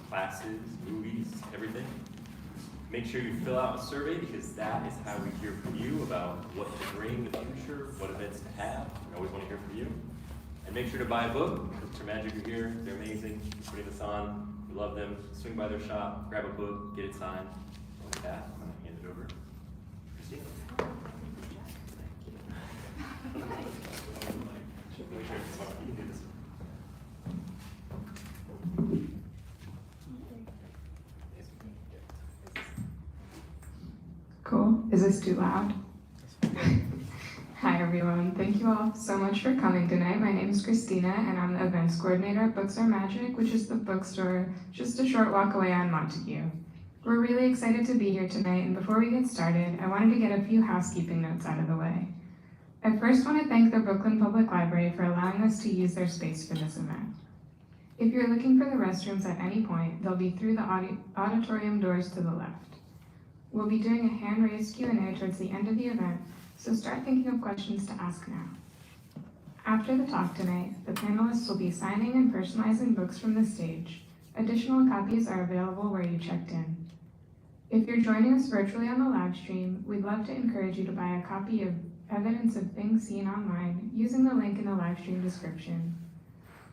classes, movies, everything. Make sure you fill out a survey because that is how we hear from you about what to bring in the future, what events to have. We always want to hear from you. And make sure to buy a book. Books are magic are here. They're amazing. Putting this on. We love them. Swing by their shop, grab a book, get it signed. And with that, I'm going to hand it over to Christina. Cool. Is this too loud? Hi everyone. Thank you all so much for coming tonight. My name is Christina and I'm the events coordinator at Books Are Magic, which is the bookstore just a short walk away on Montague. We're really excited to be here tonight, and before we get started, I wanted to get a few housekeeping notes out of the way. I first want to thank the Brooklyn Public Library for allowing us to use their space for this event. If you're looking for the restrooms at any point, they'll be through the auditorium doors to the left. We'll be doing a hand-raised Q&A towards the end of the event, so start thinking of questions to ask now. After the talk tonight, the panelists will be signing and personalizing books from the stage. Additional copies are available where you checked in. If you're joining us virtually on the live stream, we'd love to encourage you to buy a copy of Evidence of Things Seen online using the link in the live stream description.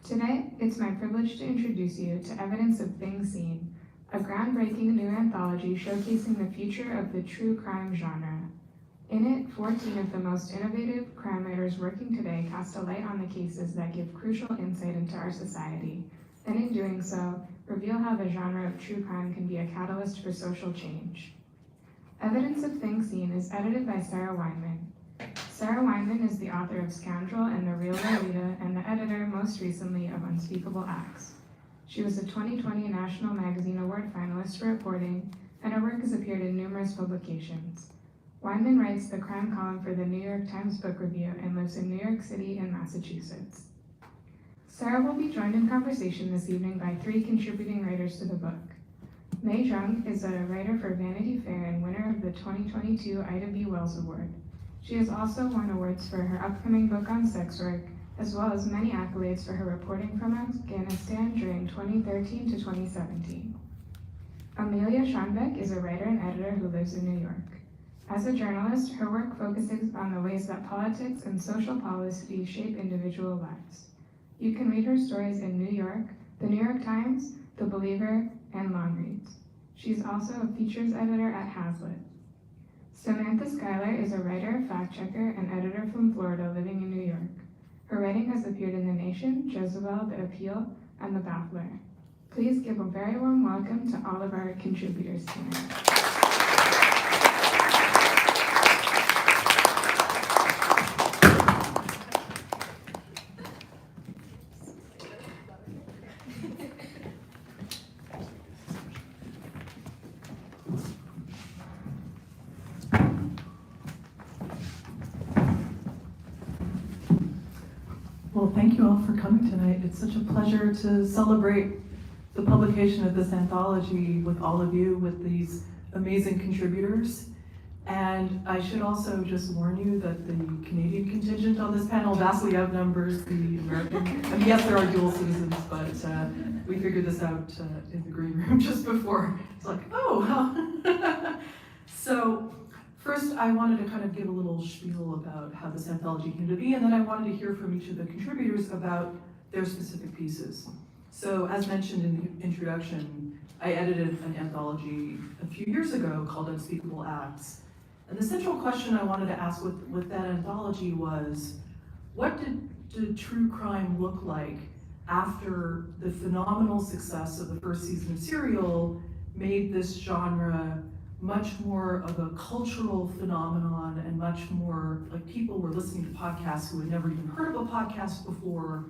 Today, it's my privilege to introduce you to Evidence of Things Seen, a groundbreaking new anthology showcasing the future of the true crime genre. In it, 14 of the most innovative crime writers working today cast a light on the cases that give crucial insight into our society, and in doing so, reveal how the genre of true crime can be a catalyst for social change. Evidence of Things Seen is edited by Sarah Weinman. Sarah Weinman is the author of Scoundrel and The Real Lolita and the editor, most recently, of Unspeakable Acts. She was a 2020 National Magazine Award finalist for reporting, and her work has appeared in numerous publications. Weinman writes the crime column for the New York Times Book Review and lives in New York City and Massachusetts. Sarah will be joined in conversation this evening by 3 contributing writers to the book. Jeong is a writer for Vanity Fair and winner of the 2022 Ida B. Wells Award. She has also won awards for her upcoming book on sex work, as well as many accolades for her reporting from Afghanistan during 2013 to 2017. Amelia Schonbek is a writer and editor who lives in New York. As a journalist, her work focuses on the ways that politics and social policy shape individual lives. You can read her stories in New York, the New York Times, The Believer, and Long Reads. She's also a features editor at Hazlitt. Samantha Schuyler is a writer, fact-checker, and editor from Florida living in New York. Her writing has appeared in The Nation, Jezebel, The Appeal, and The Baffler. Please give a very warm welcome to all of our contributors tonight. Well, thank you all for coming tonight. It's such a pleasure to celebrate the publication of this anthology with all of you, with these amazing contributors. And I should also just warn you that the Canadian contingent on this panel vastly outnumbers the American. I mean, yes, there are dual citizens, but we figured this out in the green room just before. It's like, oh, well. So, first, I wanted to kind of give a little spiel about how this anthology came to be, and then I wanted to hear from each of the contributors about their specific pieces. So, as mentioned in the introduction, I edited an anthology a few years ago called Unspeakable Acts. And the central question I wanted to ask with that anthology was, what did true crime look like after the phenomenal success of the first season of Serial made this genre much more of a cultural phenomenon and much more like people were listening to podcasts who had never even heard of a podcast before?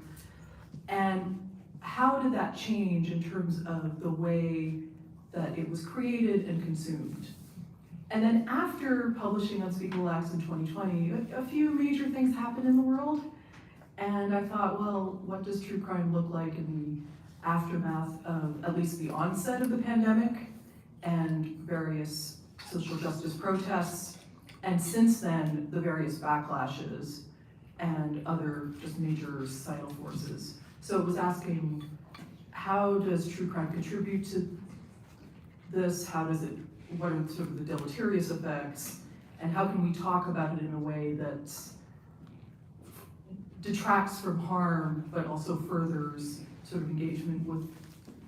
And how did that change in terms of the way that it was created and consumed? And then after publishing Unspeakable Acts in 2020, a few major things happened in the world. And I thought, well, what does true crime look like in the aftermath of at least the onset of the pandemic and various social justice protests, and since then, the various backlashes and other just major societal forces. So it was asking, how does true crime contribute to this? What are sort of the deleterious effects? And how can we talk about it in a way that detracts from harm, but also furthers sort of engagement with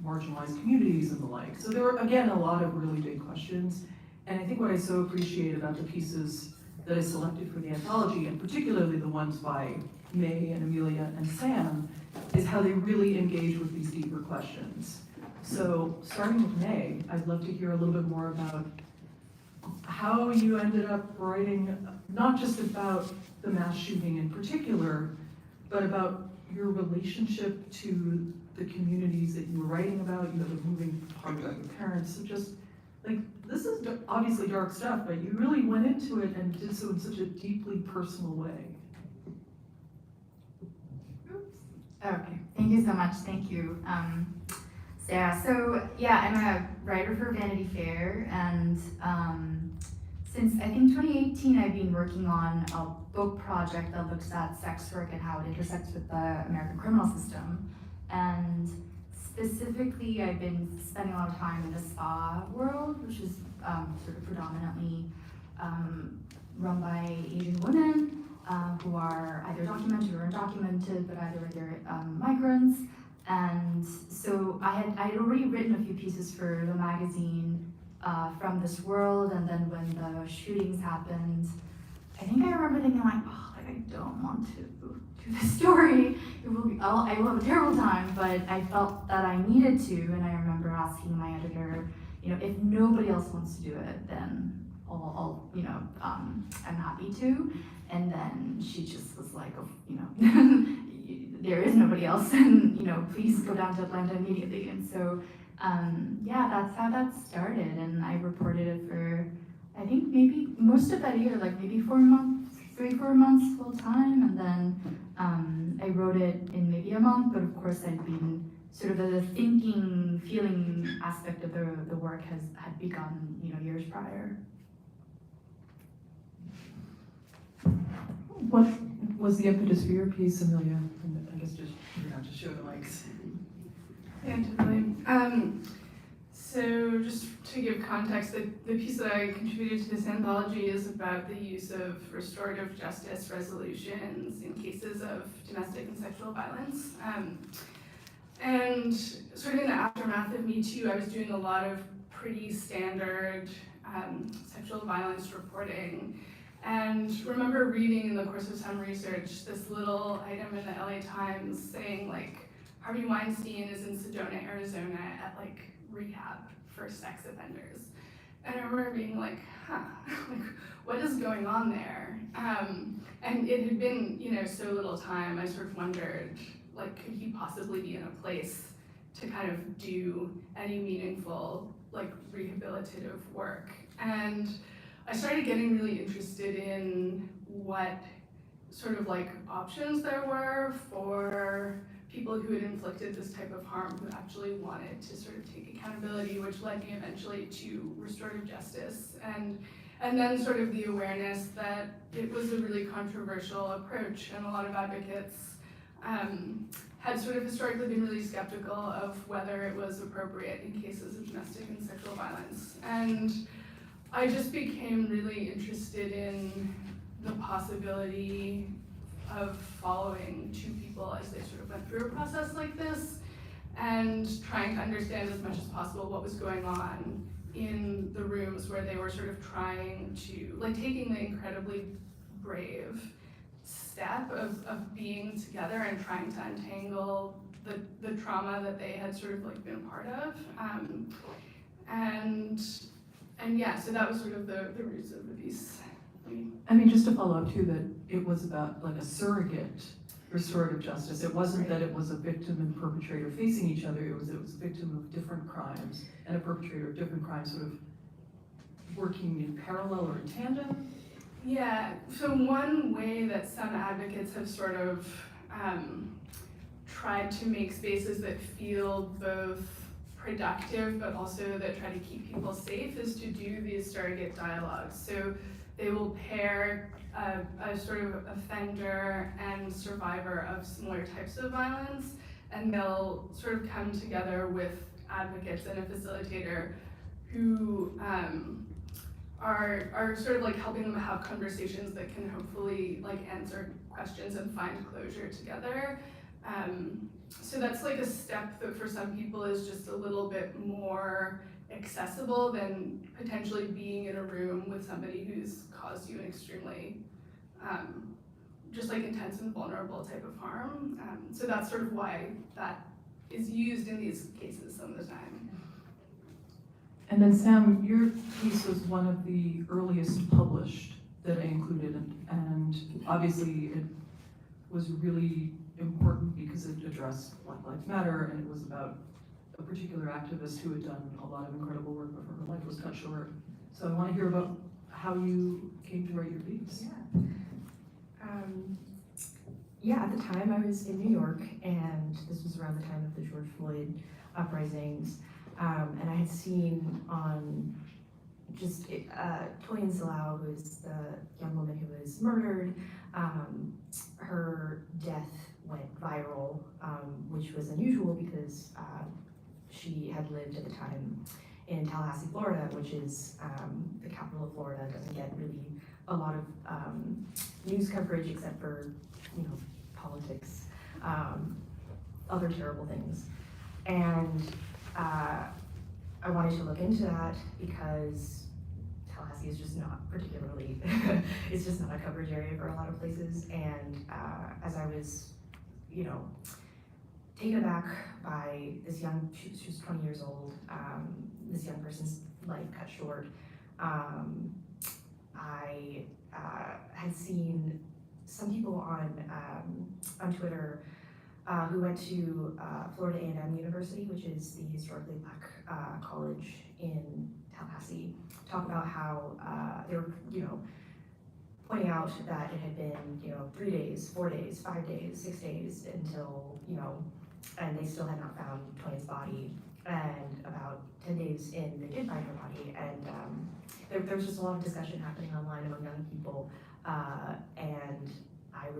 marginalized communities and the like? So there were, again, a lot of really big questions. And I think what I so appreciate about the pieces that I selected for the anthology, and particularly the ones by May and Amelia and Sam, is how they really engage with these deeper questions. So starting with May, I'd love to hear a little bit more about how you ended up writing, not just about the mass shooting in particular, but about your relationship to the communities that you were writing about. You have a moving part about your parents. So just like, this is obviously dark stuff, but you really went into it and did so in such a deeply personal way. Oops. Okay, thank you so much. Thank you, Sarah. So yeah, I'm a writer for Vanity Fair, and since I think 2018, I've been working on a book project that looks at sex work and how it intersects with the American criminal system. And specifically, I've been spending a lot of time in the spa world, which is sort of predominantly run by Asian women who are either documented or undocumented, but either they're migrants. And so I had already written a few pieces for the magazine from this world, and then when the shootings happened, I think I remember thinking like, oh, like, I don't want to do this story. I will have a terrible time, but I felt that I needed to, and I remember asking my editor, you know, if nobody else wants to do it, then I'll you know, I'm happy to. And then she just was like, oh, you know, there is nobody else, and you know, please go down to Atlanta immediately. And so, yeah, that's how that started. And I reported it for, I think maybe most of that year, like maybe 4 months, 3-4 months full time. And then I wrote it in maybe a month, but of course I'd been sort of the thinking, feeling aspect of the work had begun, you know, years prior. What was the impetus for your piece, Amelia? And I guess just, you're not just show the mics. Yeah, totally. So just to give context, the piece that I contributed to this anthology is about the use of restorative justice resolutions in cases of domestic and sexual violence. And sort of in the aftermath of Me Too, I was doing a lot of pretty standard sexual violence reporting. And remember reading in the course of some research this little item in the LA Times saying like, Harvey Weinstein is in Sedona, Arizona at like rehab for sex offenders. And I remember being like, huh, like what is going on there? And it had been, you know, so little time, I sort of wondered, like, could he possibly be in a place to kind of do any meaningful, like, rehabilitative work? And I started getting really interested in what sort of like options there were for people who had inflicted this type of harm who actually wanted to sort of take accountability, which led me eventually to restorative justice. And then sort of the awareness that it was a really controversial approach, and a lot of advocates had sort of historically been really skeptical of whether it was appropriate in cases of domestic and sexual violence. And I just became really interested in the possibility of following two people as they sort of went through a process like this, and trying to understand as much as possible what was going on in the rooms where they were sort of trying to, like, taking the incredibly brave step of being together and trying to untangle the trauma that they had sort of like been a part of. And yeah, so that was sort of the roots of the piece. I mean, just to follow up too, that it was about like a surrogate restorative justice. It wasn't that it was a victim and perpetrator facing each other. It was a victim of different crimes and a perpetrator of different crimes sort of working in parallel or in tandem. Yeah, so one way that some advocates have sort of tried to make spaces that feel both productive but also that try to keep people safe is to do these surrogate dialogues. So they will pair a sort of offender and survivor of similar types of violence, and they'll sort of come together with advocates and a facilitator who are sort of like helping them have conversations that can hopefully like answer questions and find closure together. So that's like a step that for some people is just a little bit more accessible than potentially being in a room with somebody who's caused you an extremely just like intense and vulnerable type of harm. So that's sort of why that is used in these cases some of the time. And then Sam, your piece was one of the earliest published that I included, and obviously it was really important because it addressed Black Lives Matter, and it was about a particular activist who had done a lot of incredible work before her life was cut short. So I want to hear about how you came to write your piece. Yeah, at the time I was in New York, and this was around the time of the George Floyd uprisings, and I had seen on just Toyin Salau, who is the young woman who was murdered. Her death went viral, which was unusual because she had lived at the time in Tallahassee, Florida, which is the capital of Florida. It doesn't get really a lot of news coverage except for, politics, other terrible things. And I wanted to look into that because Tallahassee is just not particularly, it's just not a coverage area for a lot of places. And as I was, taken aback by this young, she was 20 years old, this young person's life cut short, I had seen some people on Twitter who went to Florida A&M University, which is the historically Black college in Tallahassee, talk about how they were, pointing out that it had been, 3 days, 4 days, 5 days, 6 days until, and they still had not found Toyin's body. And about 10 days in, they did find her body, and there was just a lot of discussion happening online among young people, and I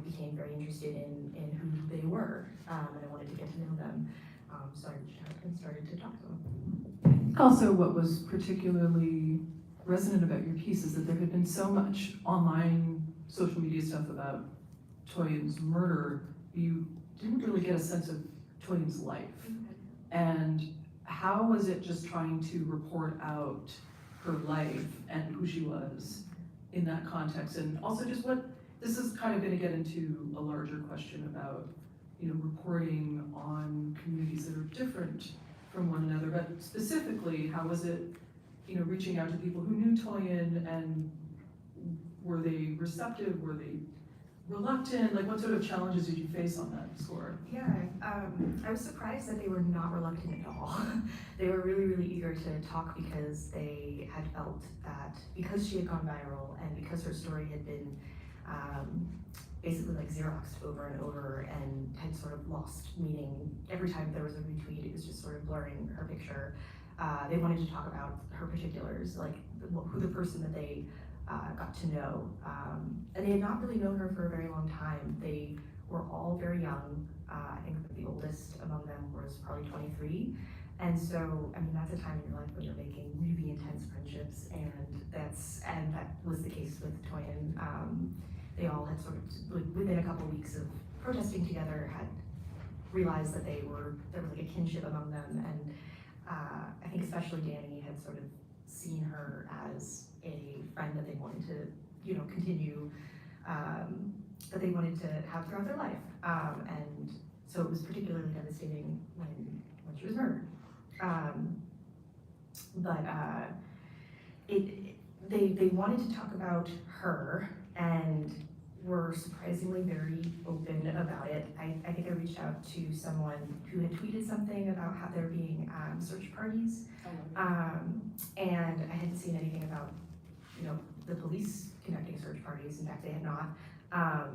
became very interested in who they were, and I wanted to get to know them, so I reached out and started to talk to them. Also, what was particularly resonant about your piece is that there had been so much online social media stuff about Toyin's murder, you didn't really get a sense of Toyin's life. And how was it just trying to report out her life and who she was in that context? And also just this is kind of gonna get into a larger question about, reporting on communities that are different from one another, but specifically, how was it, reaching out to people who knew Toyin, and were they receptive, were they reluctant? Like, what sort of challenges did you face on that score? Yeah, I was surprised that they were not reluctant at all. They were really, really eager to talk because they had felt that because she had gone viral and because her story had been basically like Xeroxed over and over and had sort of lost meaning. Every time there was a retweet, it was just sort of blurring her picture. They wanted to talk about her particulars, like who the person that they got to know. And they had not really known her for a very long time. They were all very young. I think the oldest among them was probably 23. And so, that's a time in your life when you're making really intense friendships, and that was the case with Toyin. They all had sort of, within a couple weeks of protesting together, had realized that there was like a kinship among them. And I think especially Danny had sort of seen her as a friend that they wanted to, continue, that they wanted to have throughout their life. And so it was particularly devastating when she was murdered. They wanted to talk about her and were surprisingly very open about it. I think I reached out to someone who had tweeted something about how there being search parties, and I hadn't seen anything about the police conducting search parties. In fact, they had not.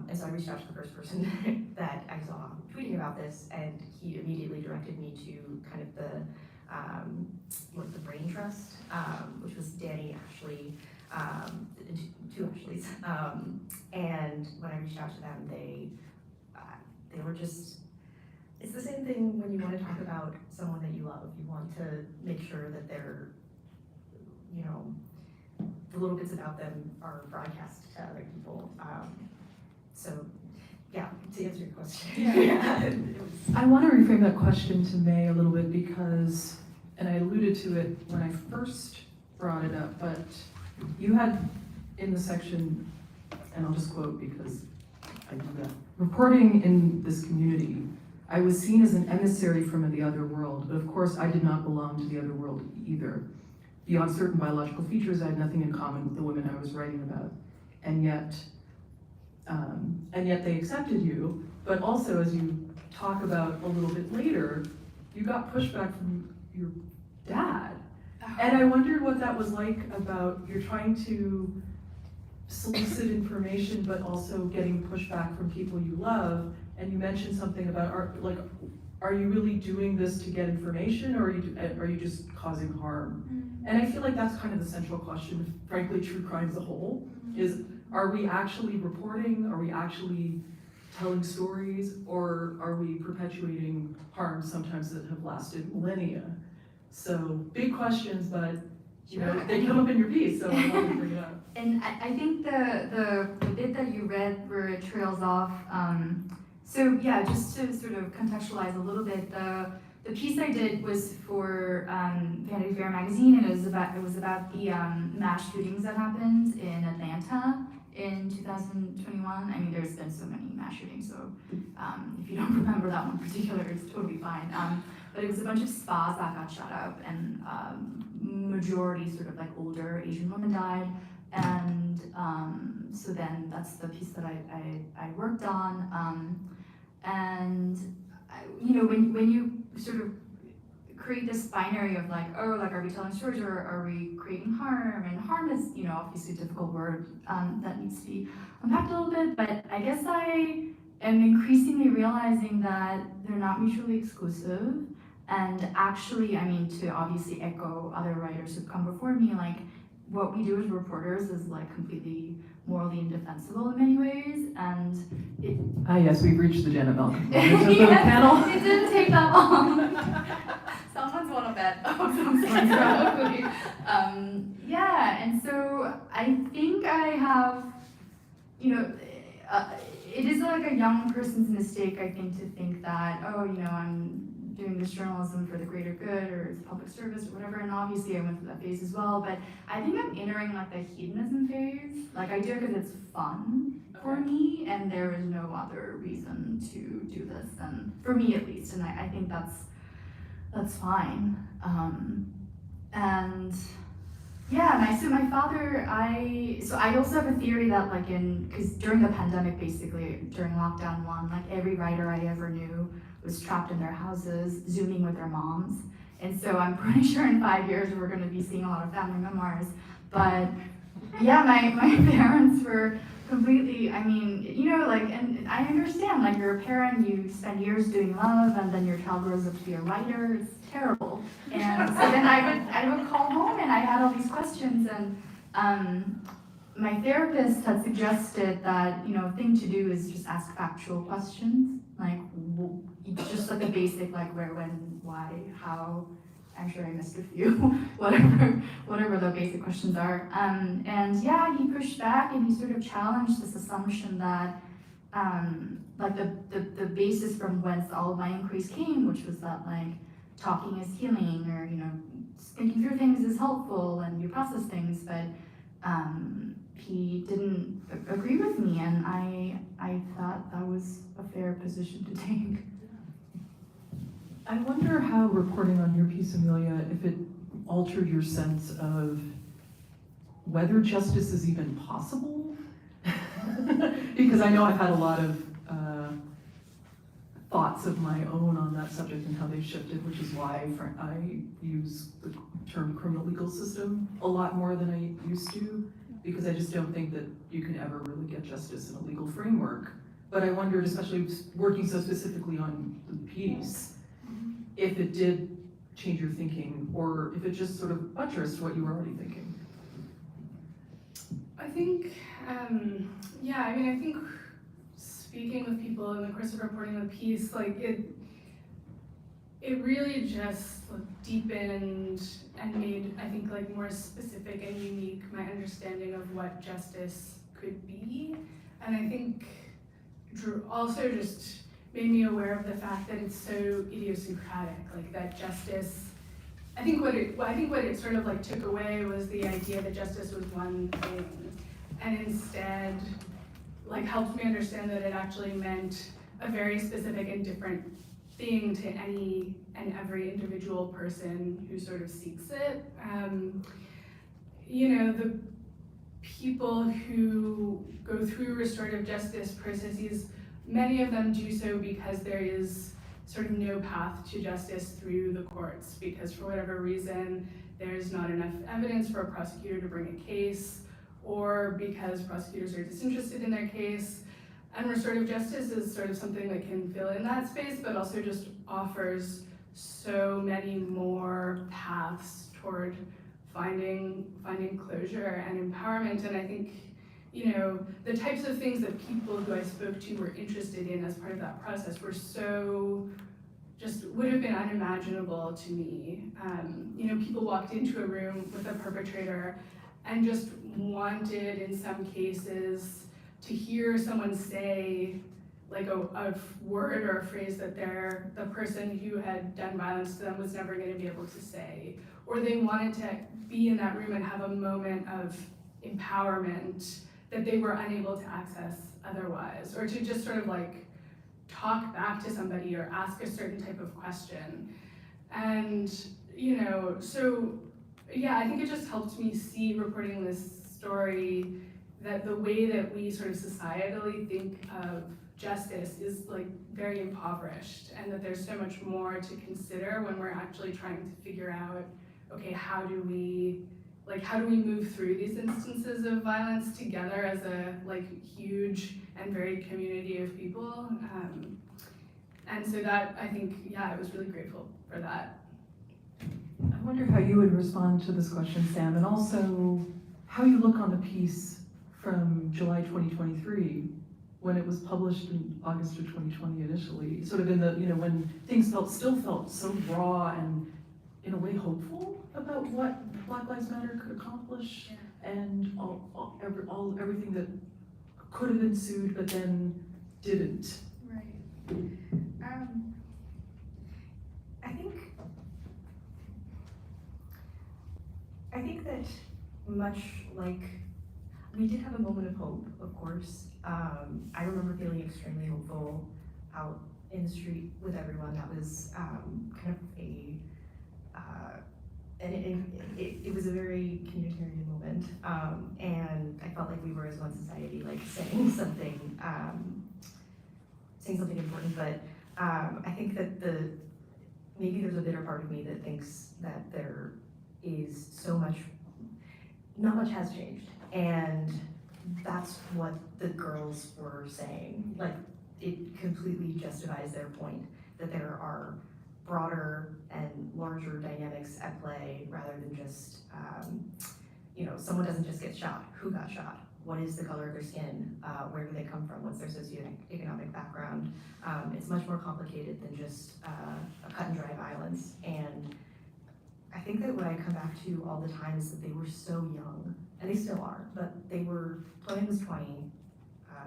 And so I reached out to the first person that I saw tweeting about this, and he immediately directed me to kind of the Brain Trust, which was Danny, Ashley, two Ashleys. And when I reached out to them, they were just it's the same thing when you want to talk about someone that you love. You want to make sure that they're, you know, the little bits about them are broadcast to other people. So, yeah, to answer your question. Yeah. It was- I want to reframe that question to May a little bit because, and I alluded to it when I first brought it up, but you had in the section, and I'll just quote because I do that, reporting in this community, I was seen as an emissary from the other world, but of course I did not belong to the other world either. Beyond certain biological features, I had nothing in common with the women I was writing about. And yet they accepted you, but also as you talk about a little bit later, you got pushback from your dad. And I wondered what that was like about, you're trying to solicit information, but also getting pushback from people you love. And you mentioned something about, are you really doing this to get information, or are you just causing harm? And I feel like that's kind of the central question, frankly, true crime as a whole, is are we actually reporting, are we actually telling stories, or are we perpetuating harm sometimes that have lasted millennia? So big questions, but you know, they come up in your piece, so I wanted to bring it up. And I think the bit that you read where it trails off, so yeah, just to sort of contextualize a little bit, the piece I did was for Vanity Fair magazine, and it was about the mass shootings that happened in Atlanta in 2021. I mean, there's been so many mass shootings, so if you don't remember that one in particular, it's totally fine. But it was a bunch of spas that got shut up, and majority sort of like older Asian women died. And so then that's the piece that I worked on. You know, when you sort of create this binary of like, oh, like, are we telling stories or are we creating harm? And harm is, you know, obviously a difficult word that needs to be unpacked a little bit, but I guess I am increasingly realizing that they're not mutually exclusive. And actually, I mean, to obviously echo other writers who've come before me, like, what we do as reporters is like completely morally indefensible in many ways, and it... Yes, we've reached the Janet Malcolm Yes, panel. it didn't take that long. Someone's won a bet of some sort, probably. Yeah, and so I think I have, you know, it is like a young person's mistake, I think, to think that, oh, you know, I'm doing this journalism for the greater good or it's public service or whatever, and obviously I went through that phase as well, but I think I'm entering like the hedonism phase. Like, I do it because it's fun for me, and there is no other reason to do this, and for me at least, and I think that's fine. And yeah, so my father, I also have a theory that like because during the pandemic, basically during lockdown 1, like every writer I ever knew was trapped in their houses, Zooming with their moms. And so I'm pretty sure in 5 years we're gonna be seeing a lot of family memoirs. But yeah, my parents were completely, I mean, you know, like, and I understand, like, you're a parent, you spend years doing love, and then your child grows up to be a writer, it's terrible. And so then I would call home and I had all these questions, and my therapist had suggested that, you know, a thing to do is just ask factual questions, like, just like a basic, like, where, when, why, how. I'm sure I missed a few, whatever the basic questions are. And yeah, he pushed back and he sort of challenged this assumption that, like, the basis from whence all of my inquiries came, which was that, like, talking is healing, or, you know, thinking through things is helpful and you process things, but he didn't agree with me, and I thought that was a fair position to take. I wonder how reporting on your piece, Amelia, if it altered your sense of whether justice is even possible? Because I know I've had a lot of thoughts of my own on that subject and how they've shifted, which is why I use the term criminal legal system a lot more than I used to, because I just don't think that you can ever really get justice in a legal framework. But I wondered, especially working so specifically on the piece, if it did change your thinking, or if it just sort of buttressed what you were already thinking. I think, yeah, I mean, I think speaking with people in the course of reporting the piece, like, it really just deepened and made, I think, like more specific and unique my understanding of what justice could be. And I think also just made me aware of the fact that it's so idiosyncratic, like that justice, I think what it sort of like took away was the idea that justice was one thing, and instead like helped me understand that it actually meant a very specific and different thing to any and every individual person who sort of seeks it. You know, the people who go through restorative justice processes, many of them do so because there is sort of no path to justice through the courts, because for whatever reason, there's not enough evidence for a prosecutor to bring a case, or because prosecutors are disinterested in their case. And restorative justice is sort of something that can fill in that space, but also just offers so many more paths toward finding closure and empowerment. And I think, you know, the types of things that people who I spoke to were interested in as part of that process were so, just would have been unimaginable to me. You know, people walked into a room with a perpetrator and just wanted, in some cases, to hear someone say like a word or a phrase that the person who had done violence to them was never going to be able to say. Or they wanted to be in that room and have a moment of empowerment that they were unable to access otherwise, or to just sort of like talk back to somebody or ask a certain type of question. And, you know, so yeah, I think it just helped me see, reporting this story, that the way that we sort of societally think of justice is like very impoverished, and that there's so much more to consider when we're actually trying to figure out, okay, how do we move through these instances of violence together as a like huge and varied community of people. And so that, I think, yeah, I was really grateful for that. I wonder how you would respond to this question, Sam, and also how you look on the piece from July 2023, when it was published in August of 2020 initially, sort of in the, you know, when things still felt so raw and in a way hopeful about what Black Lives Matter could accomplish, and everything that could have ensued but then didn't. Right. I think that much like, we did have a moment of hope, of course. I remember feeling extremely hopeful out in the street with everyone. That was kind of it was a very communitarian moment, and I felt like we were as one society, like saying something important. But I think that maybe there's a bitter part of me that thinks that there is so much, not much has changed, and that's what the girls were saying. Like, it completely justifies their point that there are broader and larger dynamics at play, rather than just, you know, someone doesn't just get shot. Who got shot? What is the color of their skin? Where do they come from? What's their socioeconomic background? It's much more complicated than just a cut and dry violence. And I think that what I come back to all the time is that they were so young, and they still are, but Chloe was 20,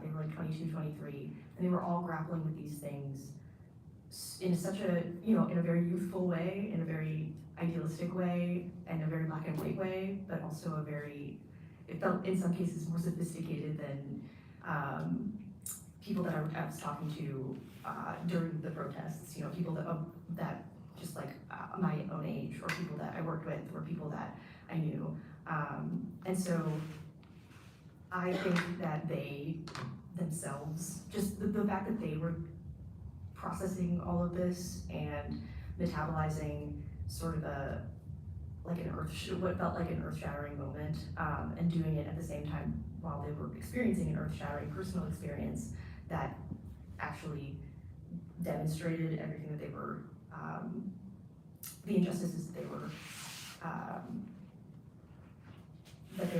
they were like 22, 23, and they were all grappling with these things in such a, you know, in a very youthful way, in a very idealistic way, and a very black and white way, but also a very, it felt in some cases more sophisticated than people that I was talking to during the protests, you know, people that just like my own age, or people that I worked with, or people that I knew. And so I think that they themselves, just the fact that they were processing all of this and metabolizing sort of what felt like an earth-shattering moment, and doing it at the same time while they were experiencing an earth-shattering personal experience that actually demonstrated everything that they were, the injustices that they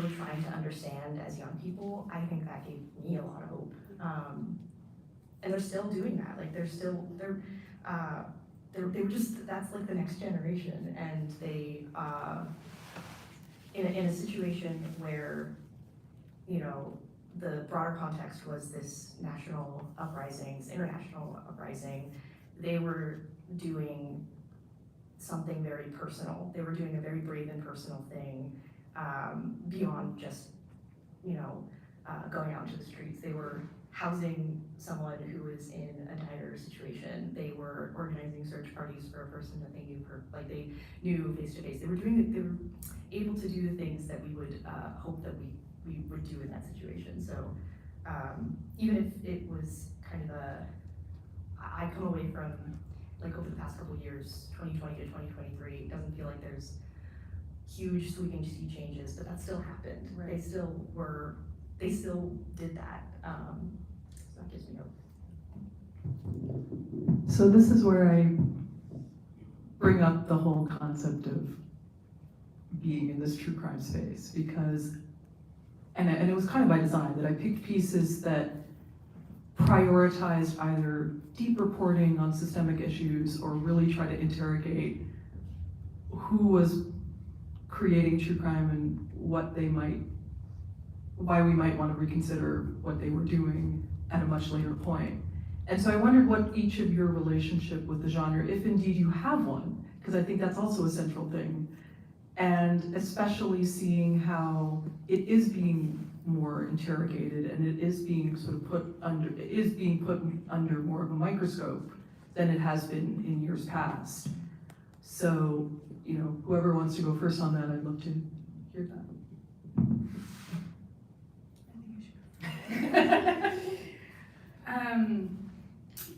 were trying to understand as young people. I think that gave me a lot of hope. And they're still doing that. Like, they were just, that's like the next generation, and they, in a situation where, you know, the broader context was this national uprisings, international uprising, they were doing something very personal. They were doing a very brave and personal thing, beyond just, you know, going out into the streets. They were housing someone who was in a dire situation. They were organizing search parties for a person that they knew face to face. They were able to do the things that we would hope that we would do in that situation. So even if it was kind of I come away from, like, over the past couple of years, 2020 to 2023, it doesn't feel like there's huge sweeping sea changes, but that still happened. Right. They still did that. So that gives me hope. So this is where I bring up the whole concept of being in this true crime space, because, and it was kind of by design that I picked pieces that prioritized either deep reporting on systemic issues or really try to interrogate who was creating true crime and why we might want to reconsider what they were doing at a much later point. And so I wondered what each of your relationship with the genre, if indeed you have one, because I think that's also a central thing, and especially seeing how it is being more interrogated and it is being sort of put under more of a microscope than it has been in years past. So, you know, whoever wants to go first on that, I'd love to hear that.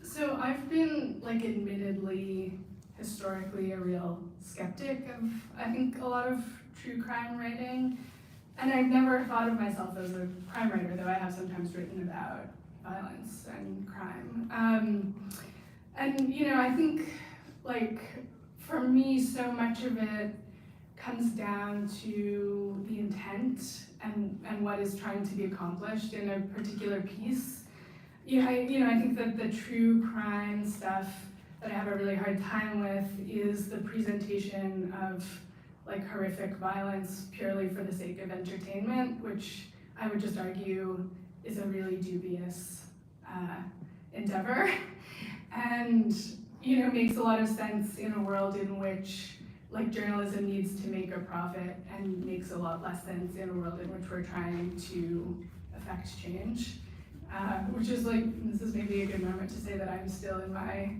So I've been, like, admittedly, historically a real skeptic of, I think, a lot of true crime writing. And I've never thought of myself as a crime writer, though I have sometimes written about violence and crime. And, you know, I think, like, for me, so much of it comes down to the intent and what is trying to be accomplished in a particular piece. I think that the true crime stuff that I have a really hard time with is the presentation of, like, horrific violence purely for the sake of entertainment, which I would just argue is a really dubious endeavor, and, you know, makes a lot of sense in a world in which, like, journalism needs to make a profit, and makes a lot less sense in a world in which we're trying to affect change. Which is, like, this is maybe a good moment to say that I'm still in my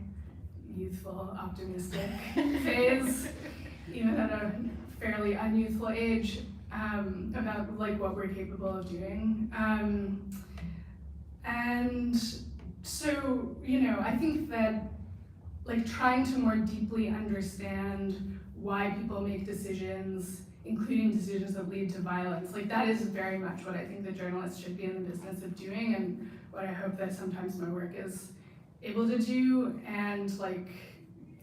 youthful, optimistic phase, even at a fairly unyouthful age, about, like, what we're capable of doing. And so, you know, I think that, like, trying to more deeply understand why people make decisions, including decisions that lead to violence, like, that is very much what I think the journalist should be in the business of doing, and what I hope that sometimes my work is able to do, and, like,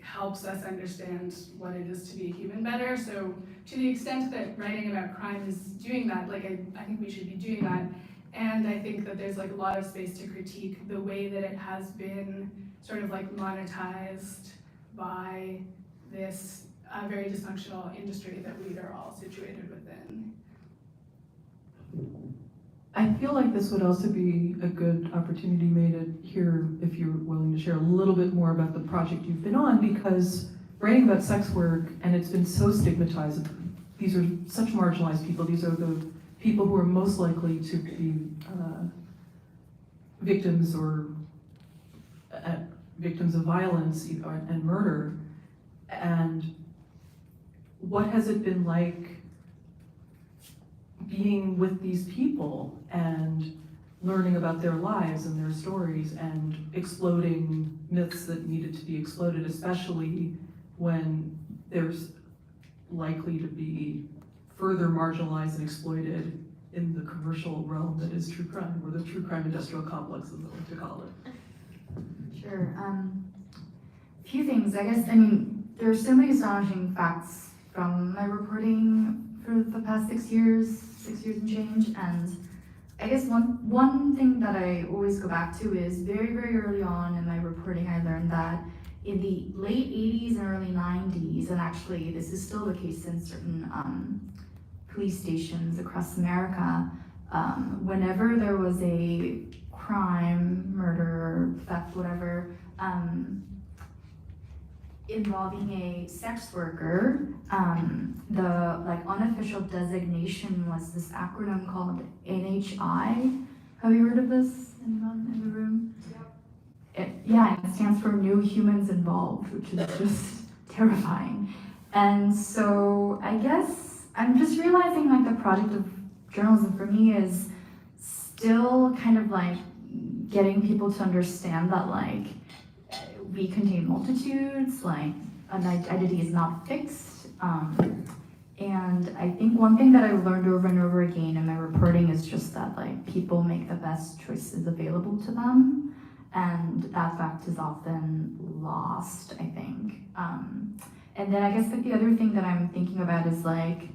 helps us understand what it is to be a human better. So to the extent that writing about crime is doing that, like, I think we should be doing that. And I think that there's, like, a lot of space to critique the way that it has been sort of, like, monetized by this very dysfunctional industry that we are all situated within. I feel like this would also be a good opportunity, May, to hear if you're willing to share a little bit more about the project you've been on, because writing about sex work, and it's been so stigmatized, these are such marginalized people, these are the people who are most likely to be victims or victims of violence and murder. And what has it been like being with these people and learning about their lives and their stories and exploding myths that needed to be exploded, especially when there's likely to be further marginalized and exploited in the commercial realm that is true crime, or the true crime industrial complex, as I like to call it? Sure. A few things. I guess, I mean, there are so many astonishing facts from my reporting for the past 6 years and change, and I guess one thing that I always go back to is very, very early on in my reporting, I learned that in the late 80s and early 90s, and actually this is still the case in certain police stations across America, whenever there was a crime, murder, theft, whatever, involving a sex worker, the like unofficial designation was this acronym called NHI. Have you heard of this? Anyone in the room? Yeah, it stands for No Humans Involved, which is just terrifying. And so I guess I'm just realizing like the project of journalism for me is still kind of like getting people to understand that like we contain multitudes, like an identity is not fixed. And I think one thing that I've learned over and over again in my reporting is just that like people make the best choices available to them. And that fact is often lost, I think. And then I guess like the other thing that I'm thinking about is like,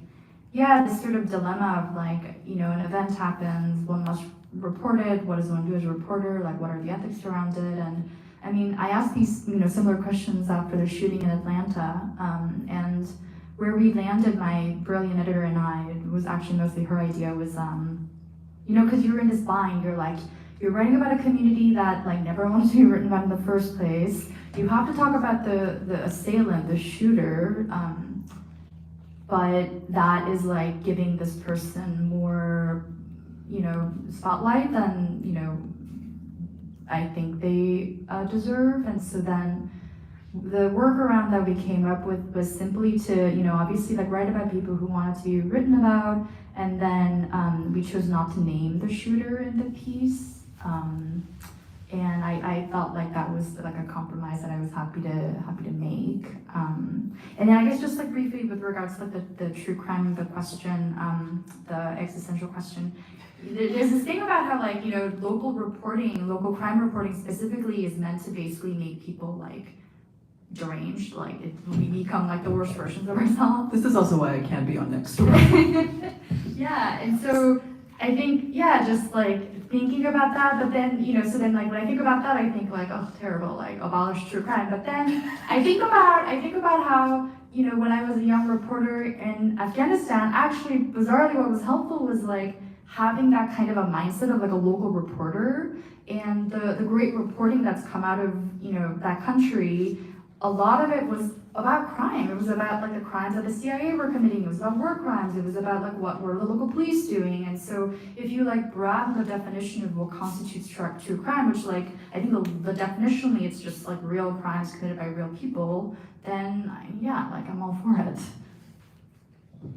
yeah, this sort of dilemma of like, you know, an event happens, one must report it, what does one do as a reporter, like what are the ethics around it? And I mean, I asked these, you know, similar questions after the shooting in Atlanta, and where we landed, my brilliant editor and I, it was actually mostly her idea, was, you know, because you're in this bind, you're writing about a community that like never wanted to be written about in the first place. You have to talk about the assailant, the shooter, but that is like giving this person more, you know, spotlight than, you know, I think they deserve. And so then the workaround that we came up with was simply to, you know, obviously like write about people who wanted to be written about, and then we chose not to name the shooter in the piece. And I felt like that was like a compromise that I was happy to make. And then I guess just like briefly with regards to like the true crime, the question, the existential question, there's this thing about how like, you know, local crime reporting specifically is meant to basically make people like deranged, like we become like the worst versions of ourselves. This is also why I can't be on Next Door. Yeah, and so I think, yeah, just like thinking about that, but then, you know, so then like when I think about that, I think like, oh, terrible, like abolish true crime. But then I think about how, you know, when I was a young reporter in Afghanistan, actually, bizarrely, what was helpful was like having that kind of a mindset of like a local reporter, and the great reporting that's come out of, you know, that country. A lot of it was about crime. It was about like the crimes that the CIA were committing. It was about war crimes. It was about like what were the local police doing. And so if you like broaden the definition of what constitutes true crime, which like I think the definitionally it's just like real crimes committed by real people, then yeah, like I'm all for it.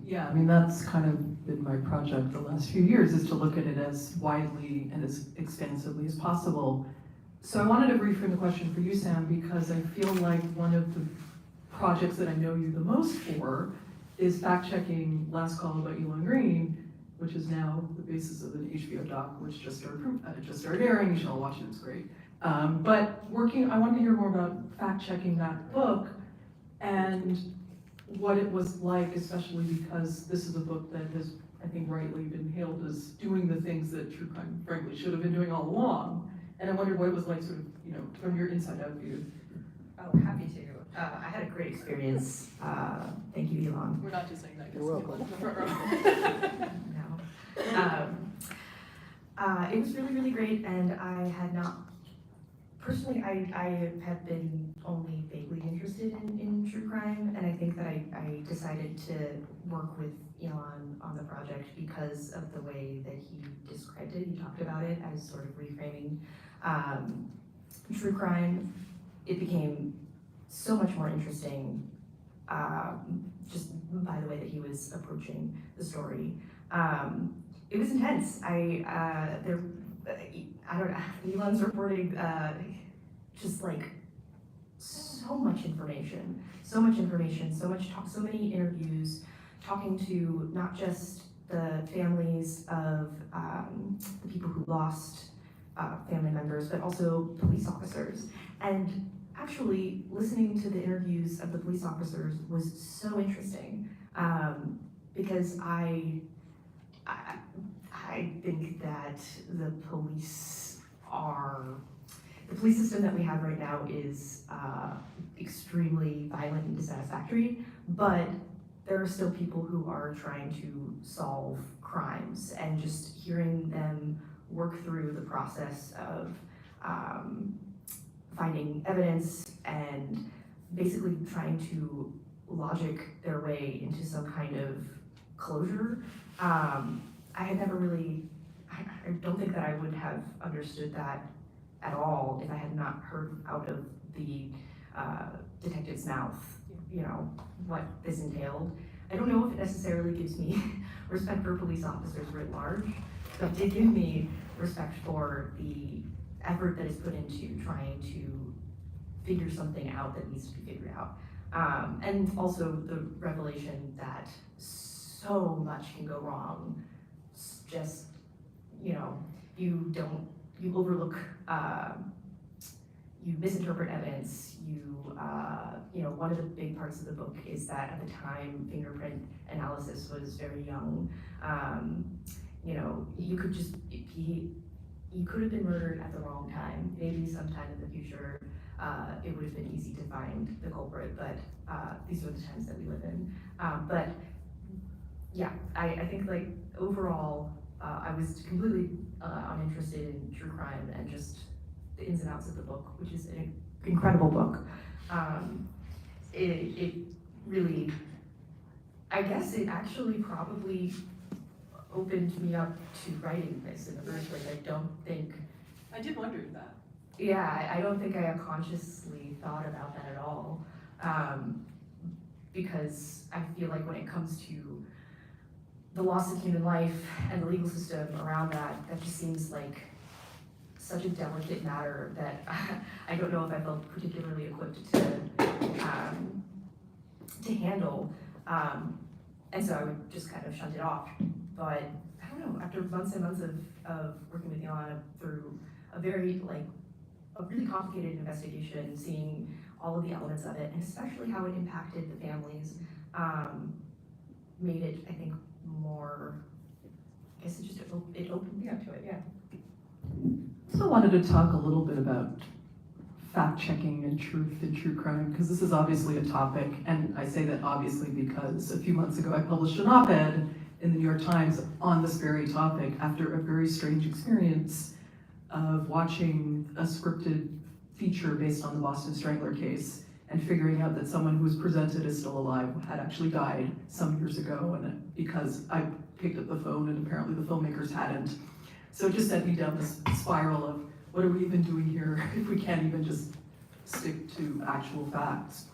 Yeah, I mean, that's kind of been my project the last few years, is to look at it as widely and as expansively as possible. So I wanted to reframe the question for you, Sam, because I feel like one of the projects that I know you the most for is fact-checking Last Call by Elon Green, which is now the basis of an HBO doc, which just started airing. You should all watch it, it's great. But I wanted to hear more about fact-checking that book and what it was like, especially because this is a book that has, I think, rightly been hailed as doing the things that true crime, frankly, should have been doing all along. And I wondered what it was like, sort of, you know, from your inside-out view. Oh, happy to. I had a great experience. Thank you, Elon. We're not just saying that. You're welcome. No. It was really, really great, and I had not, personally, I have been only vaguely interested in true crime, and I think that I decided to work with Elon on the project because of the way that he described it. He talked about it as sort of reframing true crime. It became so much more interesting just by the way that he was approaching the story. It was intense. I don't know, Elon's reporting just like so much information, so much talk, so many interviews, talking to not just the families of the people who lost family members, but also police officers. And actually, listening to the interviews of the police officers was so interesting because I think that the police system that we have right now is extremely violent and dissatisfactory, but there are still people who are trying to solve crimes, and just hearing them work through the process of finding evidence and basically trying to logic their way into some kind of closure. I had never really, I don't think that I would have understood that at all if I had not heard out of the detective's mouth, you know, what this entailed. I don't know if it necessarily gives me respect for police officers writ large, but it did give me respect for the effort that is put into trying to figure something out that needs to be figured out. And also the revelation that so much can go wrong. Just, you know, you overlook, you misinterpret evidence, you know, one of the big parts of the book is that at the time fingerprint analysis was very young. You know, you could have been murdered at the wrong time. Maybe sometime in the future, it would have been easy to find the culprit, but these are the times that we live in. But yeah, I think like overall, I was completely uninterested in true crime and just the ins and outs of the book, which is an incredible book. It really, I guess it actually probably opened me up to writing this in the first place. I don't think. I did wonder that. Yeah, I don't think I consciously thought about that at all. Because I feel like when it comes to the loss of human life and the legal system around that, that just seems like such a delicate matter that I don't know if I felt particularly equipped to handle. And so I would just kind of shunt it off. But I don't know, after months and months of working with Yana through a very, like, a really complicated investigation, seeing all of the elements of it, and especially how it impacted the families, made it, I think, more, I guess it opened me up to it, yeah. I also wanted to talk a little bit about fact-checking and truth in true crime, because this is obviously a topic, and I say that obviously because a few months ago I published an op-ed in the New York Times on this very topic after a very strange experience of watching a scripted feature based on the Boston Strangler case and figuring out that someone who was presented as still alive had actually died some years ago, and because I picked up the phone and apparently the filmmakers hadn't. So it just sent me down this spiral of what are we even doing here if we can't even just stick to actual facts.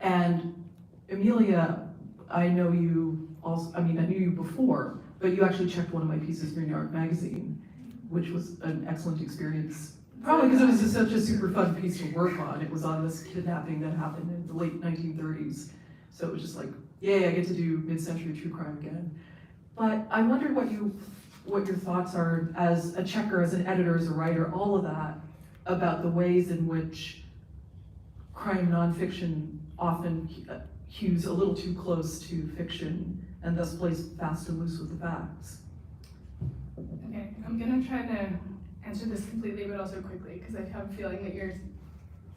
And Amelia, I know you also, I knew you before, but you actually checked one of my pieces for New York Magazine, which was an excellent experience. Probably because it was just such a super fun piece to work on. It was on this kidnapping that happened in the late 1930s. So it was just like, yay, I get to do mid-century true crime again. But I wondered what your thoughts are as a checker, as an editor, as a writer, all of that, about the ways in which crime nonfiction often hews a little too close to fiction and thus plays fast and loose with the facts. Okay, I'm gonna try to answer this completely but also quickly because I have a feeling that you're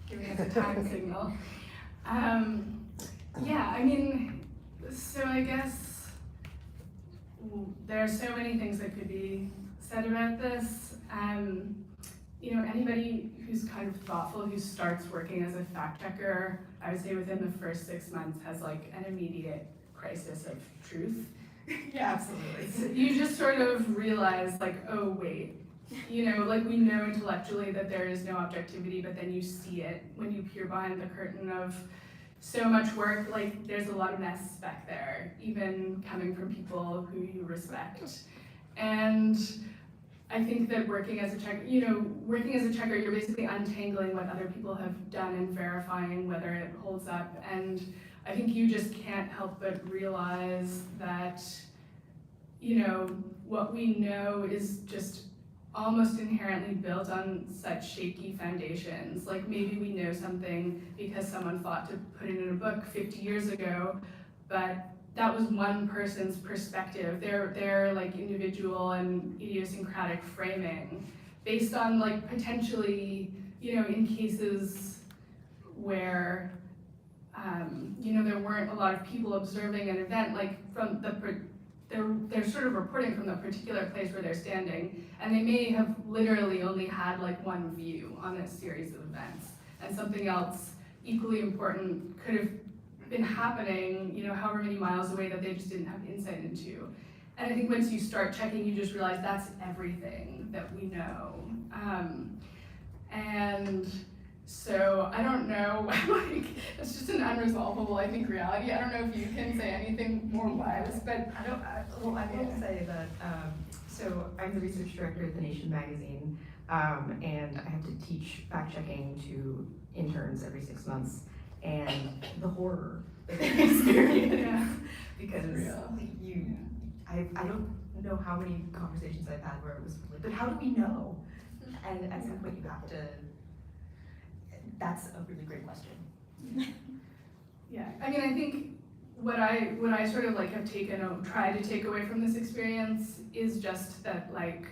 giving us a time signal. Yeah, I mean, so I guess there are so many things that could be said about this. You know, anybody who's kind of thoughtful, who starts working as a fact checker, I would say within the first 6 months has like an immediate crisis of truth. Yeah, absolutely. You just sort of realize like, oh wait, you know, like we know intellectually that there is no objectivity, but then you see it when you peer behind the curtain of so much work, like there's a lot of mess back there, even coming from people who you respect. And I think that working as a checker, you're basically untangling what other people have done and verifying whether it holds up. And I think you just can't help but realize that, you know, what we know is just almost inherently built on such shaky foundations. Like maybe we know something because someone thought to put it in a book 50 years ago, but that was one person's perspective, their like individual and idiosyncratic framing, based on like potentially, you know, in cases where, there weren't a lot of people observing an event, like from they're sort of reporting from the particular place where they're standing, and they may have literally only had like one view on this series of events, and something else equally important could have been happening, however many miles away that they just didn't have insight into. And I think once you start checking, you just realize that's everything that we know. And so I don't know, it's just an unresolvable, I think, reality. I don't know if you can say anything more wise, but I will say that, so I'm the research director at The Nation magazine, and I have to teach fact-checking to interns every 6 months, and the horror that they experience, because I don't know how many conversations I've had where it was like, but how do we know? And at some point you have to, that's a really great question. Yeah, I mean, I think what I sort of like have taken or tried to take away from this experience is just that like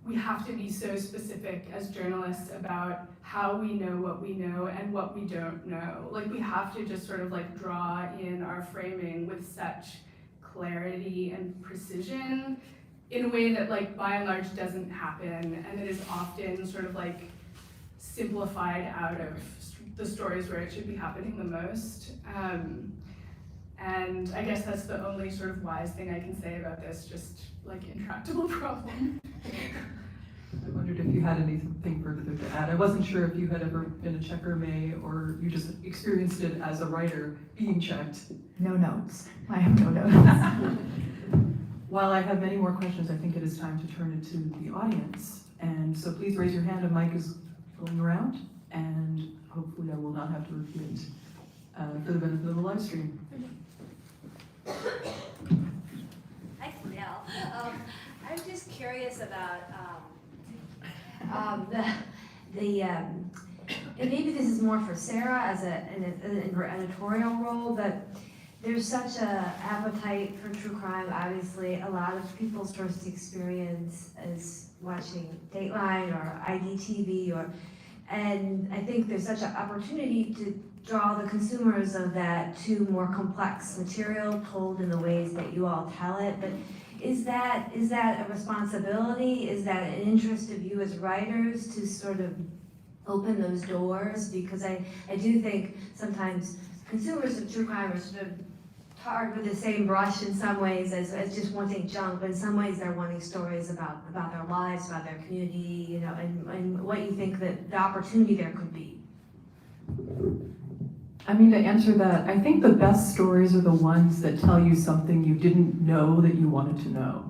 we have to be so specific as journalists about how we know what we know and what we don't know. Like we have to just sort of like draw in our framing with such clarity and precision in a way that like by and large doesn't happen, and it is often sort of like simplified out of the stories where it should be happening the most. And I guess that's the only sort of wise thing I can say about this, just like intractable problem. I wondered if you had anything further to add. I wasn't sure if you had ever been a checker, May, or you just experienced it as a writer being checked. No notes. I have no notes. While I have many more questions, I think it is time to turn it to the audience. And so please raise your hand. A mic is going around, and hopefully I will not have to repeat for the benefit of the live stream. Hi, Dale. I'm just curious about and maybe this is more for Sarah as in her editorial role, but there's such a appetite for true crime. Obviously, a lot of people's first experience is watching Dateline or IDTV, and I think there's such an opportunity to draw the consumers of that to more complex material told in the ways that you all tell it. But is that a responsibility? Is that an interest of you as writers to sort of open those doors? Because I do think sometimes consumers of true crime are sort of tarred with the same brush in some ways as just wanting junk, but in some ways they're wanting stories about their lives, about their community, and what you think that the opportunity there could be. I mean, to answer that, I think the best stories are the ones that tell you something you didn't know that you wanted to know.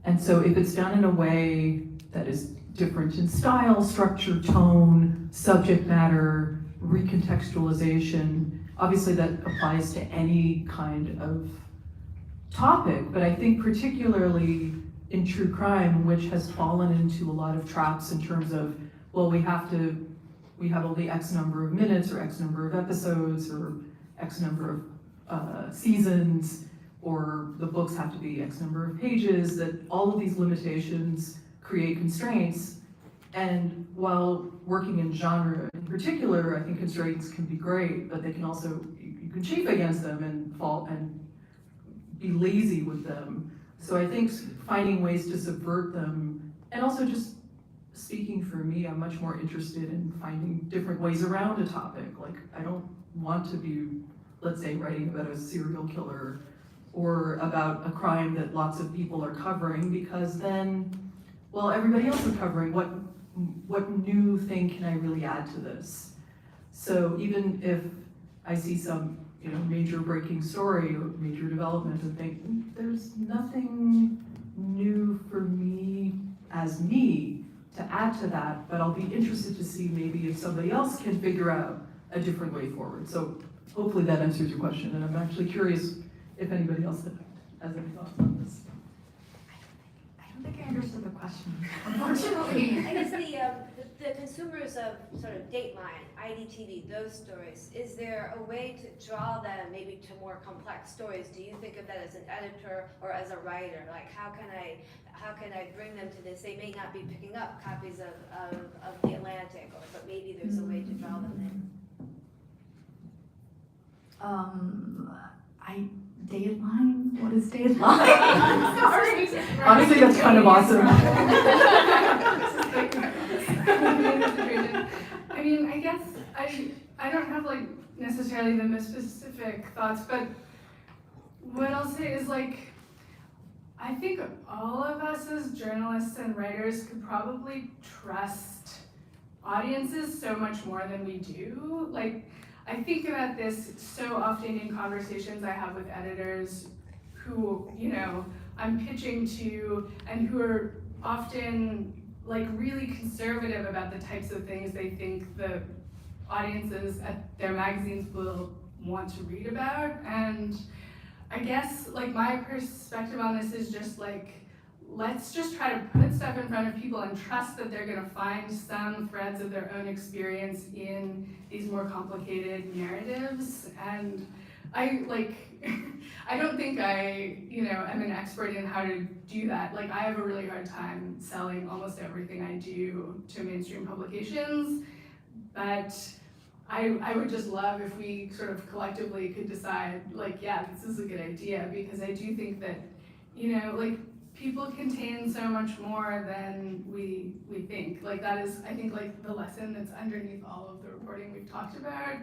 And so if it's done in a way that is different in style, structure, tone, subject matter, recontextualization, obviously that applies to any kind of topic, but I think particularly in true crime, which has fallen into a lot of traps in terms of, well, we have only X number of minutes or X number of episodes or X number of seasons, or the books have to be X number of pages, that all of these limitations create constraints. And while working in genre in particular, I think constraints can be great, but they can also, you can chafe against them and fall and be lazy with them. So I think finding ways to subvert them, and also just speaking for me, I'm much more interested in finding different ways around a topic. Like, I don't want to be, let's say, writing about a serial killer or about a crime that lots of people are covering, because then, well, everybody else is covering. What new thing can I really add to this? So even if I see some, major breaking story or major development and think, there's nothing new for me as me to add to that, but I'll be interested to see maybe if somebody else can figure out a different way forward. So hopefully that answers your question, and I'm actually curious if anybody else has any thoughts on this. I don't think I understood the question, unfortunately. I guess the consumers of sort of Dateline, IDTV, those stories, is there a way to draw them maybe to more complex stories? Do you think of that as an editor or as a writer? Like, how can I bring them to this? They may not be picking up copies of The Atlantic, but maybe there's a way to draw them in. Dateline? What is Dateline? Sorry. Honestly, that's kind of awesome. I mean, I guess I don't have like necessarily the most specific thoughts, but what I'll say is like, I think all of us as journalists and writers could probably trust audiences so much more than we do. Like, I think about this so often in conversations I have with editors who, you know, I'm pitching to and who are often like really conservative about the types of things they think the audiences at their magazines will want to read about. And I guess like my perspective on this is just like, let's just try to put stuff in front of people and trust that they're gonna find some threads of their own experience in these more complicated narratives. And I like, I don't think I, you know, am an expert in how to do that. Like I have a really hard time selling almost everything I do to mainstream publications, but I would just love if we sort of collectively could decide like, yeah, this is a good idea, because I do think that, you know, like people contain so much more than we think. Like that is, I think, like the lesson that's underneath all of the reporting we've talked about.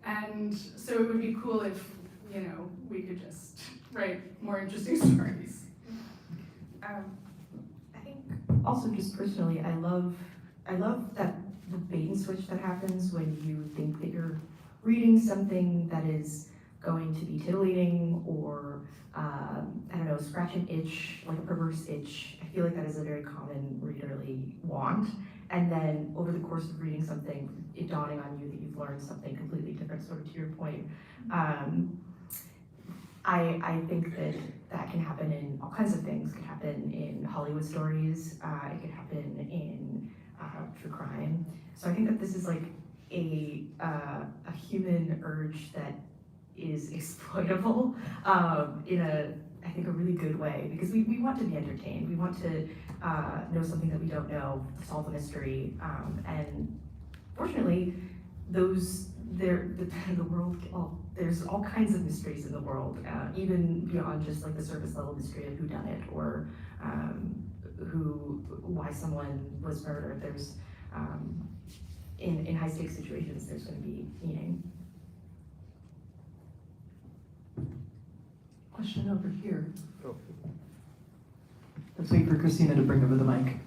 And so it would be cool if, you know, we could just write more interesting stories. I think also just personally, I love that the bait and switch that happens when you think that you're reading something that is going to be titillating or I don't know, scratch an itch, like a perverse itch. I feel like that is a very common readerly want. And then over the course of reading something, it dawning on you that you've learned something completely different, sort of to your point. I think that can happen in all kinds of things. It could happen in Hollywood stories. It could happen in true crime. So I think that this is like a human urge that is exploitable in I think a really good way, because we want to be entertained. We want to know something that we don't know, solve a mystery, and fortunately, the world, there's all kinds of mysteries in the world, even beyond just like the surface level mystery of who done it or why someone was murdered. There's in high stakes situations, there's going to be meaning. Question over here. Let's wait for Christina to bring over the mic.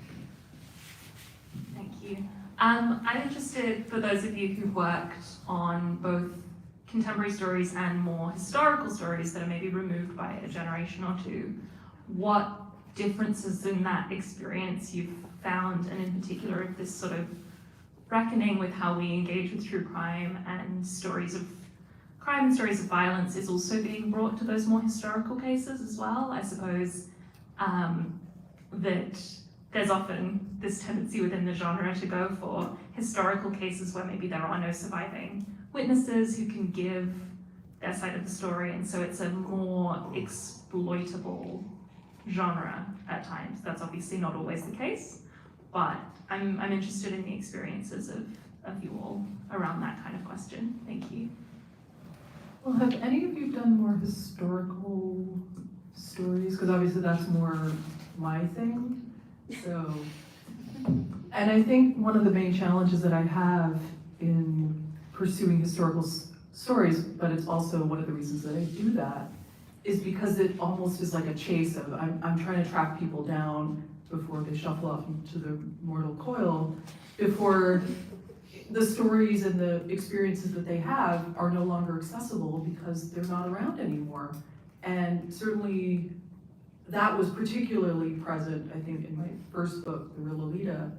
Thank you. I'm interested, for those of you who've worked on both contemporary stories and more historical stories that are maybe removed by a generation or two, what differences in that experience you've found, and in particular if this sort of reckoning with how we engage with true crime and stories of crime and stories of violence is also being brought to those more historical cases as well. I suppose that there's often this tendency within the genre to go for historical cases where maybe there are no surviving witnesses who can give their side of the story, and so it's a more exploitable genre at times. That's obviously not always the case, but I'm interested in the experiences of you all around that kind of question. Thank you. Well, have any of you done more historical stories? Because obviously that's more my thing. So, and I think one of the main challenges that I have in pursuing historical stories, but it's also one of the reasons that I do that, is because it almost is like a chase of, I'm trying to track people down before they shuffle off into the mortal coil, before the stories and the experiences that they have are no longer accessible because they're not around anymore. And certainly that was particularly present, I think, in my first book, The Real Lolita,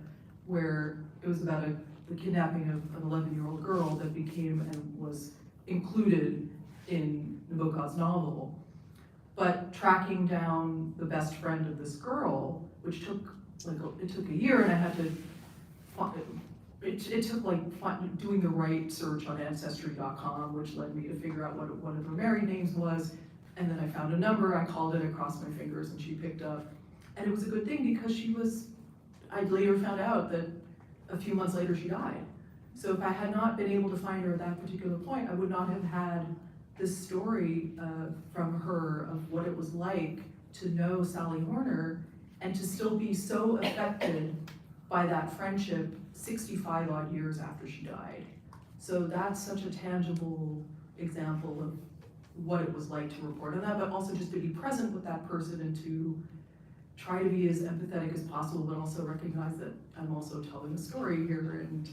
where it was about the kidnapping of an 11-year-old girl that became and was included in Nabokov's novel. But tracking down the best friend of this girl, which took a year, and I had to it took doing the right search on Ancestry.com, which led me to figure out what one of her married names was, and then I found a number, I called it, I crossed my fingers, and she picked up. And it was a good thing because I later found out that a few months later she died. So if I had not been able to find her at that particular point, I would not have had this story from her of what it was like to know Sally Horner and to still be so affected by that friendship 65 odd years after she died. So that's such a tangible example of what it was like to report on that, but also just to be present with that person and to try to be as empathetic as possible, but also recognize that I'm also telling a story here, and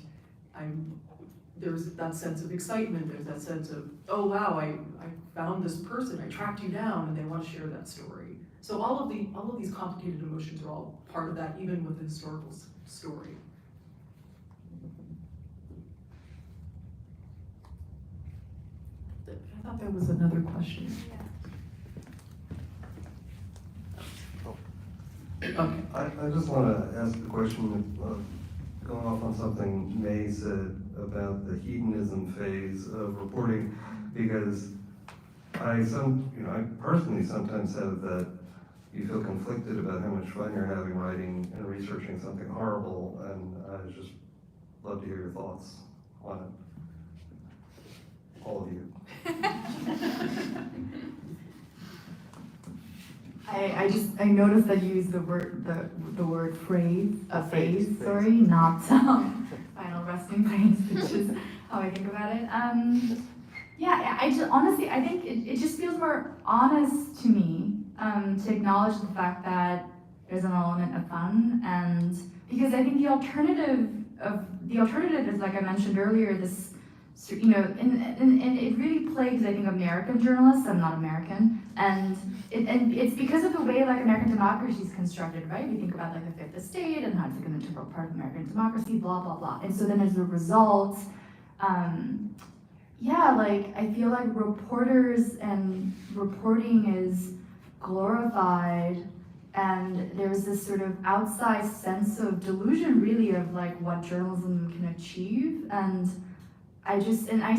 there's that sense of excitement, there's that sense of, oh wow, I found this person, I tracked you down, and they want to share that story. So all of these complicated emotions are all part of that, even with the historical story. I thought there was another question. Okay. I just want to ask a question, going off on something May said about the hedonism phase of reporting, because I personally sometimes have that you feel conflicted about how much fun you're having writing and researching something horrible, and I just love to hear your thoughts on it. All of you. I noticed that you used the word phase, sorry, not final resting place, which is how I think about it. Yeah, I just honestly, I think it just feels more honest to me to acknowledge the fact that there's an element of fun, and because I think the alternative is, like I mentioned earlier, this, you know, and it really plagues, I think, American journalists. I'm not American, and it's because of the way, like, American democracy is constructed, right? We think about, like, the Fifth Estate and how it's, like, an integral part of American democracy, blah blah blah. And so then as a result, yeah, like, I feel like reporters and reporting is glorified, and there's this sort of outsized sense of delusion, really, of like what journalism can achieve. And I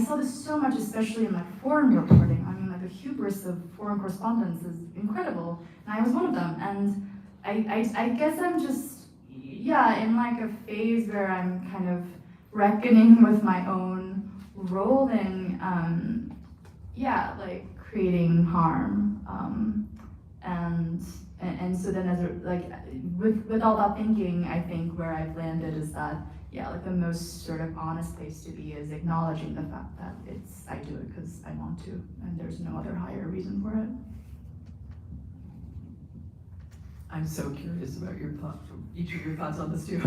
saw this so much, especially in like foreign reporting. I mean, like the hubris of foreign correspondents is incredible, and I was one of them. And I guess I'm just, yeah, in like a phase where I'm kind of reckoning with my own role in, yeah, like creating harm. And so then as a, like, with all that thinking, I think where I've landed is that, yeah, like the most sort of honest place to be is acknowledging the fact that I do it because I want to, and there's no other higher reason for it. I'm so curious about your thoughts, each of your thoughts on this too.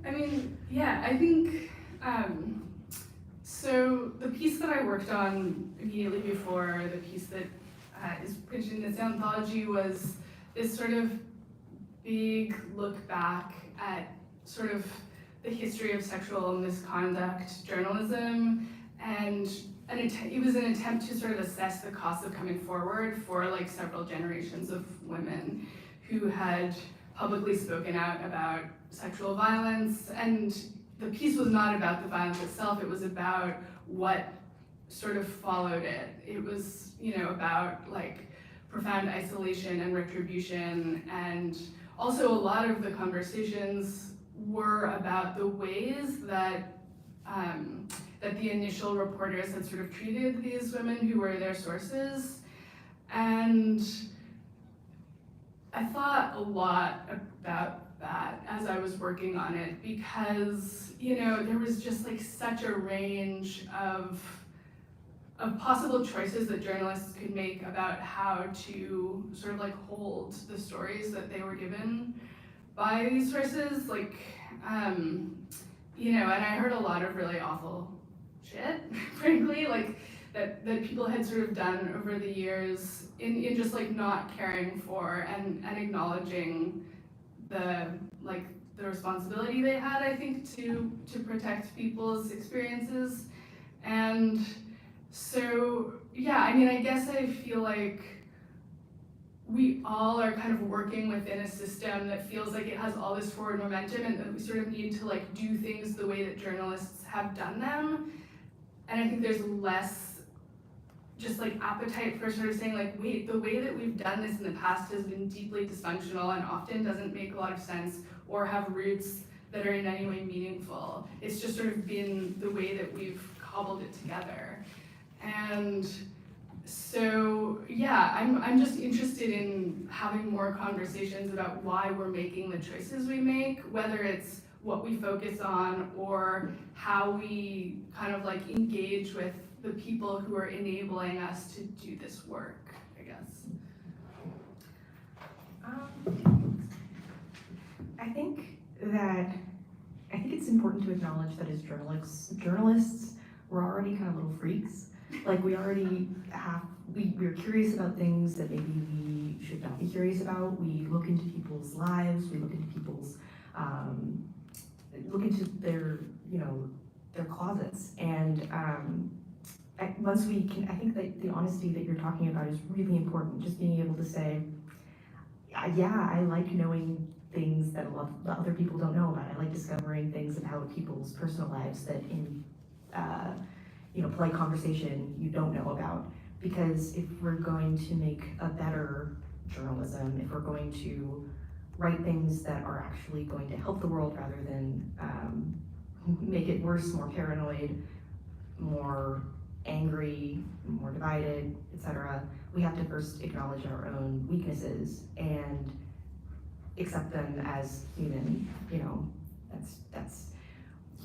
I mean, yeah, I think, so the piece that I worked on immediately before the piece that is printed in this anthology was this sort of big look back at sort of the history of sexual misconduct journalism, and it was an attempt to sort of assess the cost of coming forward for like several generations of women who had publicly spoken out about sexual violence. And the piece was not about the violence itself, it was about what sort of followed it. It was, you know, about like profound isolation and retribution, and also a lot of the conversations were about the ways that that the initial reporters had sort of treated these women who were their sources. And I thought a lot about that as I was working on it, because, you know, there was just like such a range of possible choices that journalists could make about how to sort of like hold the stories that they were given by these sources. Like, you know, and I heard a lot of really awful shit, frankly, like that people had sort of done over the years in just like not caring for and acknowledging the responsibility they had, I think, to protect people's experiences. And so, yeah, I mean, I guess I feel like we all are kind of working within a system that feels like it has all this forward momentum, and that we sort of need to like do things the way that journalists have done them. And I think there's less just like appetite for sort of saying like, wait, the way that we've done this in the past has been deeply dysfunctional and often doesn't make a lot of sense or have roots that are in any way meaningful. It's just sort of been the way that we've cobbled it together. And so, yeah, I'm just interested in having more conversations about why we're making the choices we make, whether it's what we focus on or how we kind of like engage with the people who are enabling us to do this work, I guess. I think it's important to acknowledge that as journalists, we're already kind of little freaks. Like we're curious about things that maybe we should not be curious about. We look into people's lives, we look into people's, look into their closets. And once we can, I think that the honesty that you're talking about is really important. Just being able to say, yeah, I like knowing things that a lot of other people don't know about. I like discovering things about people's personal lives that in polite conversation you don't know about. Because if we're going to make a better journalism, if we're going to write things that are actually going to help the world rather than make it worse, more paranoid, more angry, more divided, etc., we have to first acknowledge our own weaknesses and accept them as human. That's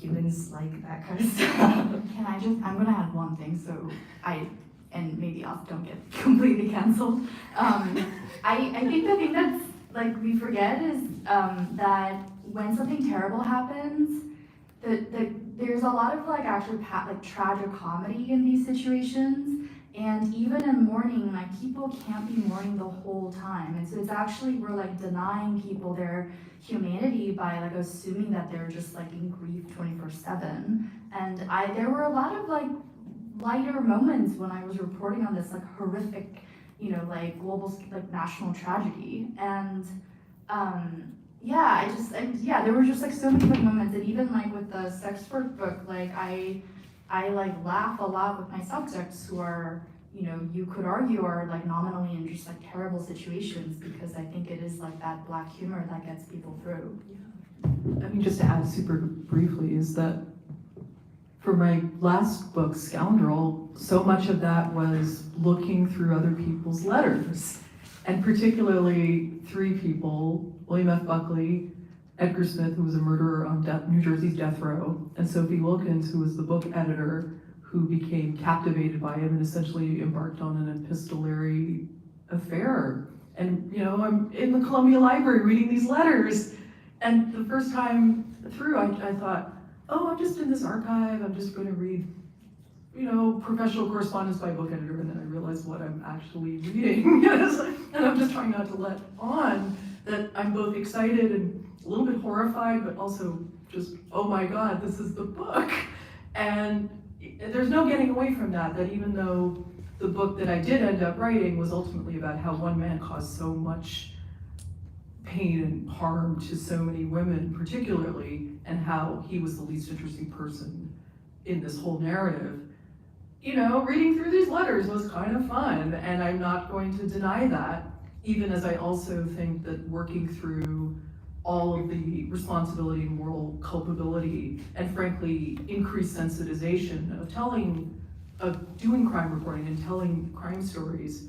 humans like that kind of stuff. I'm gonna add one thing, and maybe I'll don't get completely canceled. I think the thing that's like we forget is that when something terrible happens, there's a lot of like actually tragic comedy in these situations. And even in mourning, like people can't be mourning the whole time. And so it's actually, we're like denying people their humanity by like assuming that they're just like in grief 24/7. And there were a lot of like lighter moments when I was reporting on this like horrific, like global, like national tragedy. And there were just like so many like moments. And even like with the sex work book, like I like laugh a lot with my subjects who are, you could argue are like nominally in just like terrible situations, because I think it is like that Black humor that gets people through. I mean, just to add super briefly is that for my last book, Scoundrel, so much of that was looking through other people's letters, and particularly three people, William F. Buckley, Edgar Smith, who was a murderer on New Jersey's death row, and Sophie Wilkins, who was the book editor, who became captivated by him and essentially embarked on an epistolary affair. And I'm in the Columbia Library reading these letters, and the first time through, I thought, oh, I'm just in this archive, I'm just going to read, professional correspondence by a book editor, and then I realized what I'm actually reading, and I'm just trying not to let on that I'm both excited and a little bit horrified, but also just, oh my God, this is the book. And there's no getting away from that even though the book that I did end up writing was ultimately about how one man caused so much pain and harm to so many women particularly, and how he was the least interesting person in this whole narrative. Reading through these letters was kind of fun, and I'm not going to deny that, even as I also think that working through all of the responsibility and moral culpability, and frankly, increased sensitization of doing crime reporting and telling crime stories,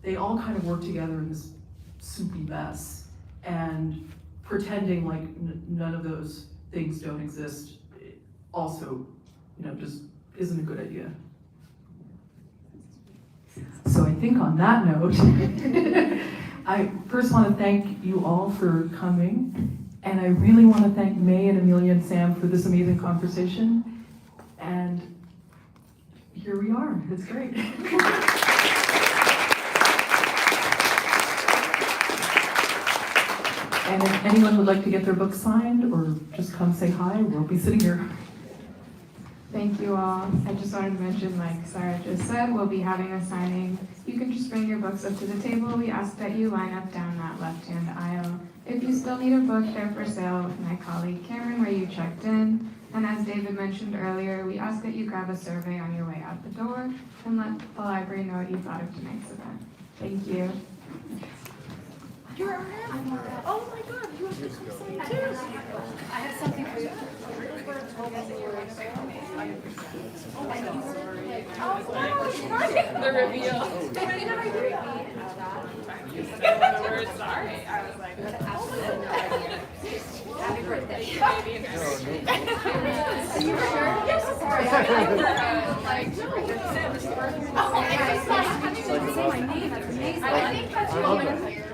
they all kind of work together in this soupy mess. And pretending like none of those things don't exist also, just isn't a good idea. So I think on that note, I first want to thank you all for coming, and I really want to thank May and Amelia and Sam for this amazing conversation. And here we are. It's great. And if anyone would like to get their book signed or just come say hi, we'll be sitting here. Thank you all. I just wanted to mention, like Sarah just said, we'll be having a signing. You can just bring your books up to the table. We ask that you line up down that left-hand aisle. If you still need a book, they're for sale with my colleague Cameron where you checked in. And as David mentioned earlier, we ask that you grab a survey on your way out the door and let the library know what you thought of tonight's event. Thank you. You're oh my God, you have to come sign too. I have something for you. The reveal. The word sorry. I was like, happy birthday. You were sure? Yes, sorry. I think that's what I'm gonna hear.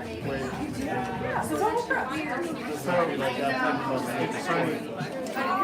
So